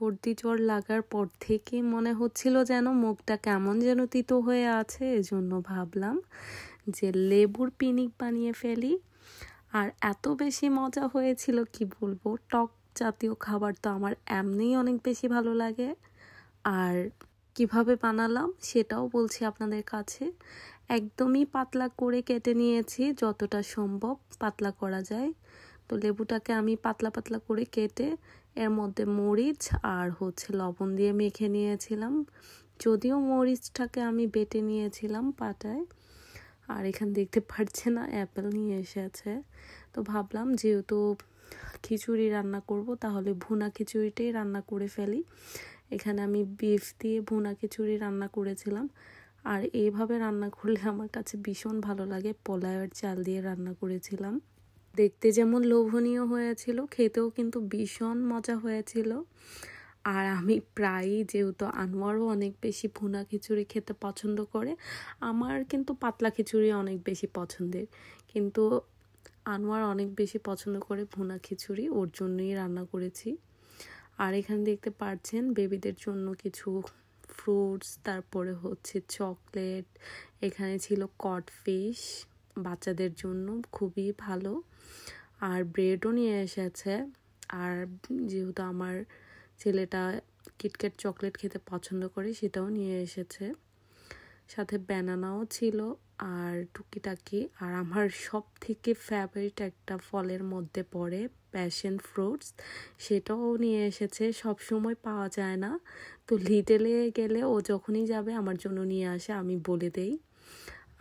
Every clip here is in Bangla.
সর্দি জ্বর লাগার পর থেকে মনে হচ্ছিল যেন মুখটা কেমন যেন তিতো হয়ে আছে, এজন্য ভাবলাম যে লেবুর পিনিক বানিয়ে ফেলি। আর এত বেশি মজা হয়েছিল কি বলবো, টক জাতীয় খাবার তো আমার এমনিই অনেক বেশি ভালো লাগে। আর কিভাবে বানালাম সেটাও বলছি আপনাদের কাছে। একদমই পাতলা করে কেটে নিয়েছি, যতটা সম্ভব পাতলা করা যায়। তো লেবুটাকে আমি পাতলা পাতলা করে কেটে এর মধ্যে মরিচ আর লবণ দিয়ে মেখে নিয়েছিলাম। যদিও মরিচটাকে আমি বেটে নিয়েছিলাম পাটায়। আর এখানে দেখতে পাচ্ছেন না, অ্যাপেল নিয়ে এসেছে। তো ভাবলাম যেহেতু খিচুড়ি রান্না করব, তাহলে ভুনা খিচুড়িটাই রান্না করে ফেলি। এখানে আমি বিফ দিয়ে ভুনা খিচুড়ি রান্না করেছিলাম। আর এইভাবে রান্না করলে আমার কাছে ভীষণ ভালো লাগে। পোলাওয়ের চাল দিয়ে রান্না করেছিলাম। দেখতে যেমন লোভনীয় হয়েছিল, খেতেও কিন্তু ভীষণ মজা হয়েছিল। আর আমি প্রায়ই, যেহেতু আনোয়ারও অনেক বেশি ভুনা খিচুড়ি খেতে পছন্দ করে, আমার কিন্তু পাতলা খিচুড়ি অনেক বেশি পছন্দের, কিন্তু আনোয়ার অনেক বেশি পছন্দ করে ভুনা খিচুড়ি, ওর জন্যই রান্না করেছি। আর এখানে দেখতে পাচ্ছেন বেবিদের জন্য কিছু ফ্রুটস, তারপরে চকলেট, এখানে ছিল কড ফিশ, বাচ্চাদের জন্য খুবই ভালো। আর ব্রেডও নিয়ে এসেছে। আর যেহেতু আমার ছেলেটা কিটক্যাট চকলেট খেতে পছন্দ করে, সেটাও নিয়ে এসেছে। সাথে ব্যানানাও ছিল আর টুকিটাকি। আর আমার সব থেকে ফেভারিট একটা ফলের মধ্যে পড়ে প্যাশন ফ্রুটস, সেটাও নিয়ে এসেছে। সব সময় পাওয়া যায় না, তো লিডলে গেলে ও যখনই যাবে আমার জন্য নিয়ে আসে, আমি বলে দেই।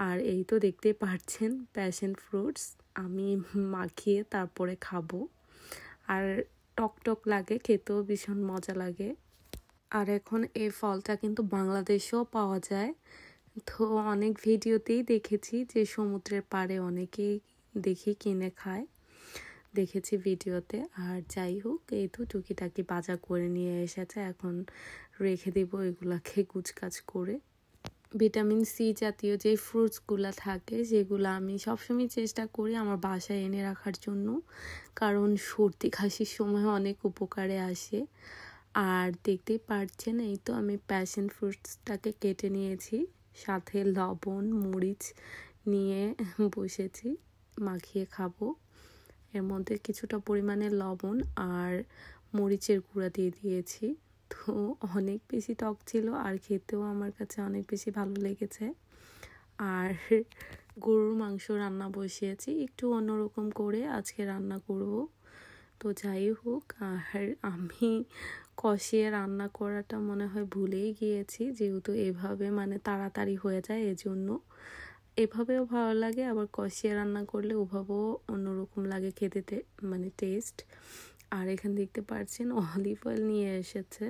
আর এই তো দেখতেই পাচ্ছেন প্যাশন ফ্রুটস, আমি মাখিয়ে তারপরে খাবো। আর টক টক লাগে, খেতেও ভীষণ মজা লাগে। আর এখন এই ফলটা কিন্তু বাংলাদেশেও পাওয়া যায়। তো অনেক ভিডিওতেই দেখেছি যে সমুদ্রের পাড়ে অনেকেই দেখি কিনে খায়, দেখেছি ভিডিওতে। আর যাই হোক, এই তো টুকিটাকি বাজার করে নিয়ে এসেছে, এখন রেখে দিব এগুলাকে গুছগাছ করে। ভিটামিন সি জাতীয় যে ফ্রুটসগুলো থাকে, যেগুলো আমি সবসময় চেষ্টা করি আমার বাসায় এনে রাখার জন্য, কারণ সর্দি কাশির সময় অনেক উপকারে আসে। আর দেখতেই পাচ্ছেন, এই তো আমি প্যাশন ফ্রুটসটাকে কেটে নিয়েছি, সাথে লবণ মরিচ নিয়ে বসেছি, মাখিয়ে খাবো। এর মধ্যে কিছুটা পরিমাণে লবণ আর মরিচের গুঁড়া দিয়ে দিয়েছি। তো অনেক বেশি টক ছিল, আর খেতেও আমার কাছে অনেক বেশি ভালো লেগেছে। আর গরুর মাংস রান্না বসিয়েছি, একটু অন্যরকম করে আজকে রান্না করব। তো যাই হোক, আর আমি কষিয়ে রান্না করাটা মনে হয় ভুলেই গিয়েছি, যেহেতু এভাবে তাড়াতাড়ি হয়ে যায়, এজন্য। এভাবেও ভালো লাগে, আবার কষিয়ে রান্না করলে ওভাবেও অন্যরকম লাগে খেতে, টেস্ট। আর এখানে দেখতে পাচ্ছেন অলিভ অয়েল নিয়ে এসেছে।